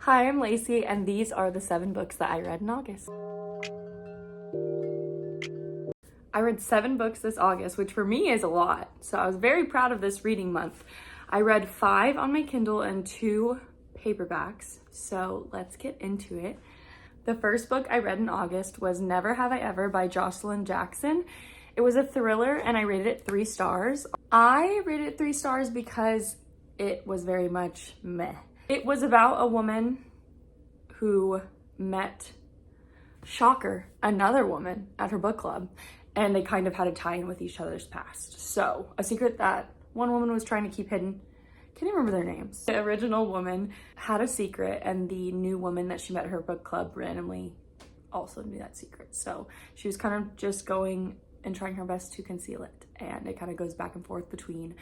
Hi, I'm Lacey, and these are the 7 books that I read in August. I read 7 books this August, which for me is a lot, so I was very proud of this reading month. I read 5 on my Kindle and 2 paperbacks, so let's get into it. The first book I read in August was Never Have I Ever by Jocelyn Jackson. It was a thriller, and I rated it 3 stars. I rated it 3 stars because it was very much meh. It was about a woman who met, shocker, another woman at her book club, and they kind of had a tie-in with each other's past. So, a secret that one woman was trying to keep hidden. Can't even remember their names. The original woman had a secret, and the new woman that she met at her book club randomly also knew that secret. So, she was kind of just going and trying her best to conceal it, and it kind of goes back and forth between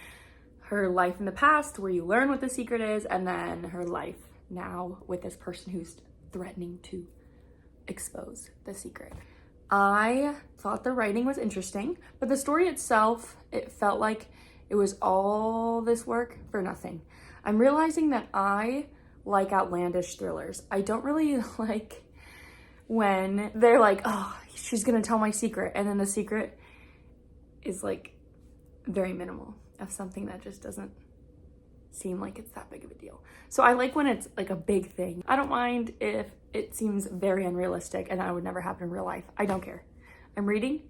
her life in the past, where you learn what the secret is, and then her life now with this person who's threatening to expose the secret. I thought the writing was interesting, but the story itself, it felt like it was all this work for nothing. I'm realizing that I like outlandish thrillers. I don't really like when they're like, oh, she's gonna tell my secret, and then the secret is like very minimal of something that just doesn't seem like it's that big of a deal. So I like when it's like a big thing. I don't mind if it seems very unrealistic and that would never happen in real life. I don't care. I'm reading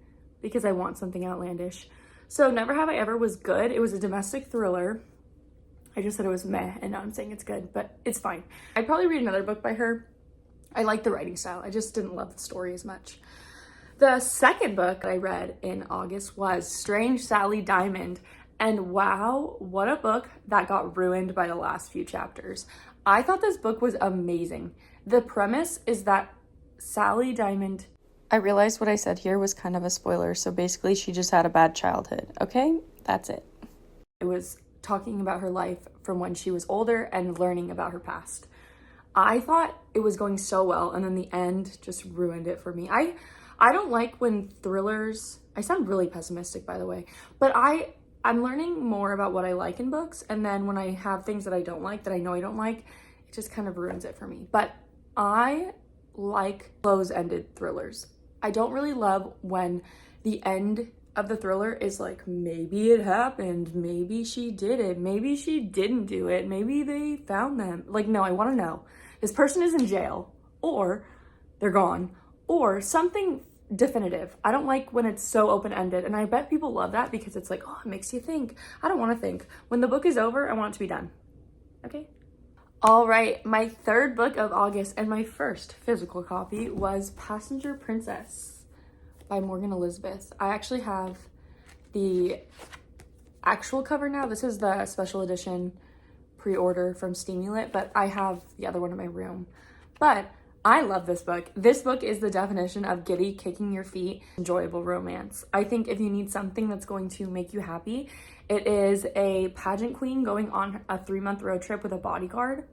because I want something outlandish. So Never Have I Ever was good. It was a domestic thriller. I just said it was meh, and now I'm saying it's good, but it's fine. I'd probably read another book by her. I like the writing style. I just didn't love the story as much. The second book I read in August was Strange Sally Diamond. And wow, what a book that got ruined by the last few chapters. I thought this book was amazing. The premise is that Sally Diamond... I realized what I said here was kind of a spoiler, so basically she just had a bad childhood, okay? That's it. It was talking about her life from when she was older and learning about her past. I thought it was going so well, and then the end just ruined it for me. I don't like when thrillers... I sound really pessimistic, by the way, but I'm learning more about what I like in books, and then when I have things that I don't like, that I know I don't like, it just kind of ruins it for me. But I like close-ended thrillers. I don't really love when the end of the thriller is like, maybe it happened, maybe she did it, maybe she didn't do it, maybe they found them. Like, no, I want to know. This person is in jail, or they're gone, or something definitive. I don't like when it's so open-ended, and I bet people love that because it's like, oh, it makes you think. I don't want to think. When the book is over, I want it to be done. Okay? All right, my third book of August and my first physical copy was Passenger Princess by Morgan Elizabeth. I actually have the actual cover now. This is the special edition pre-order from Steamulet, but I have the other one in my room. But I love this book. This book is the definition of giddy, kicking your feet, enjoyable romance. I think if you need something that's going to make you happy, it is a pageant queen going on a 3-month road trip with a bodyguard.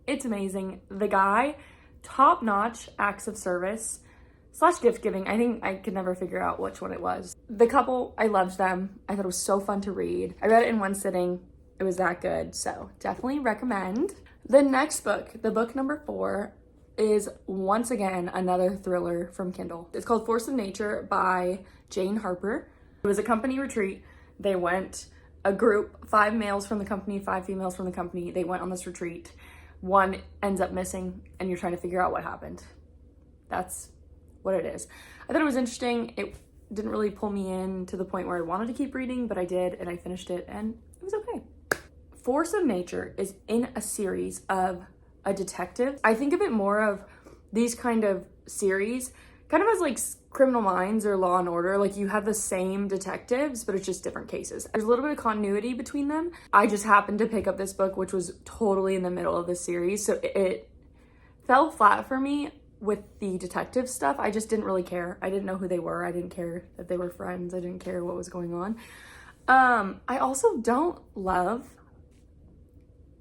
It's amazing. The guy, top-notch acts of service / gift giving. I think I could never figure out which one it was. The couple, I loved them. I thought it was so fun to read. I read it in one sitting. It was that good, so definitely recommend. The next book, the book number 4, is once again another thriller from Kindle. It's called Force of Nature by Jane Harper. It was a company retreat. They went, a group, 5 males from the company, 5 females from the company. They went on this retreat. One ends up missing, and you're trying to figure out what happened. That's what it is. I thought it was interesting. It didn't really pull me in to the point where I wanted to keep reading, but I did, and I finished it, and it was okay. Force of Nature is in a series of a detective. I think of it more of these kind of series kind of as like Criminal Minds or Law and Order. Like, you have the same detectives, but it's just different cases. There's a little bit of continuity between them. I just happened to pick up this book, which was totally in the middle of the series, so it fell flat for me with the detective stuff. I just didn't really care. I didn't know who they were. I didn't care that they were friends. I didn't care what was going on. I also don't love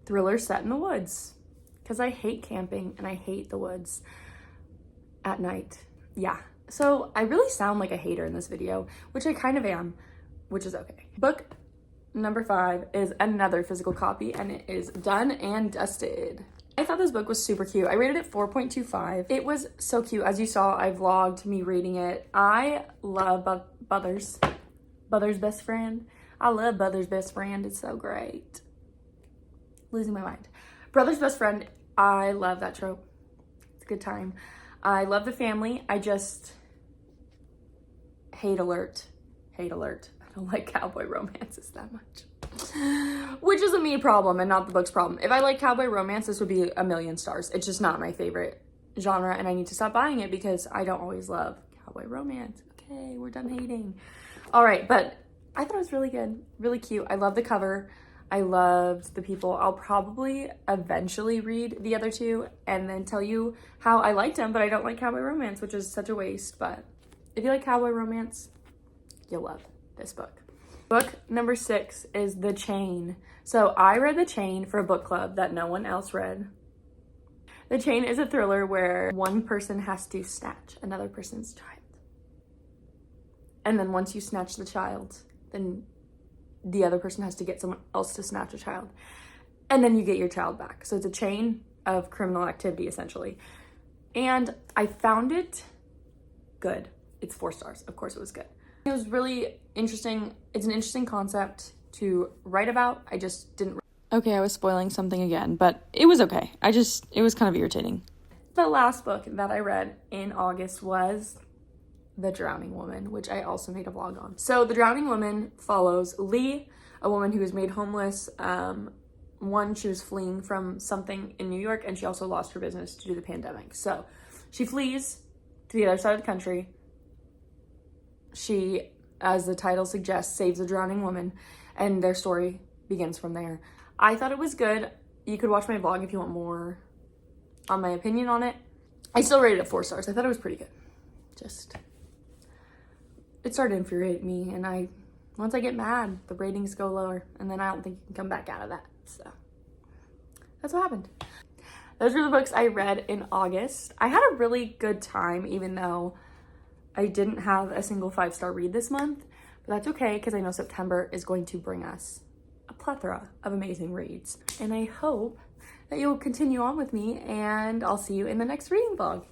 thrillers set in the woods, because I hate camping and I hate the woods at night. Yeah, so I really sound like a hater in this video, which I kind of am, which is okay. Book number 5 is another physical copy, and it is Done and Dusted I thought this book was super cute. I rated it 4.25. It was so cute. As you saw, I vlogged me reading it. I love Buther's Best Friend. I love Buther's Best Friend. It's so great. Losing my mind. Brother's Best Friend. I love that trope. It's a good time. I love the family. I just hate alert. I don't like cowboy romances that much. Which is a me problem and not the book's problem. If I like cowboy romance, this would be a million stars. It's just not my favorite genre, and I need to stop buying it because I don't always love cowboy romance. Okay, we're done hating. All right, but I thought it was really good, really cute. I love the cover. I loved the people. I'll probably eventually read the other two and then tell you how I liked them, but I don't like cowboy romance, which is such a waste. But if you like cowboy romance, you'll love this book. Book number 6 is The Chain. So I read The Chain for a book club that no one else read. The Chain is a thriller where one person has to snatch another person's child. And then once you snatch the child, then the other person has to get someone else to snatch a child. And then you get your child back. So it's a chain of criminal activity, essentially. And I found it good. It's 4 stars. Of course it was good. It was really interesting. It's an interesting concept to write about. I just didn't. Okay, I was spoiling something again, but it was okay. It was kind of irritating. The last book that I read in August was The Drowning Woman, which I also made a vlog on. So The Drowning Woman follows Lee, a woman who was made homeless. She was fleeing from something in New York, and she also lost her business due to the pandemic. So she flees to the other side of the country. She, as the title suggests, saves a drowning woman, and their story begins from there. I thought it was good. You could watch my vlog if you want more on my opinion on it. I still rated it 4 stars. I thought it was pretty good. It started to infuriate me, and once I get mad, the ratings go lower, and then I don't think you can come back out of that. So that's what happened. Those were the books I read in August. I had a really good time, even though I didn't have a single 5-star read this month, but that's okay because I know September is going to bring us a plethora of amazing reads. And I hope that you'll continue on with me, and I'll see you in the next reading vlog.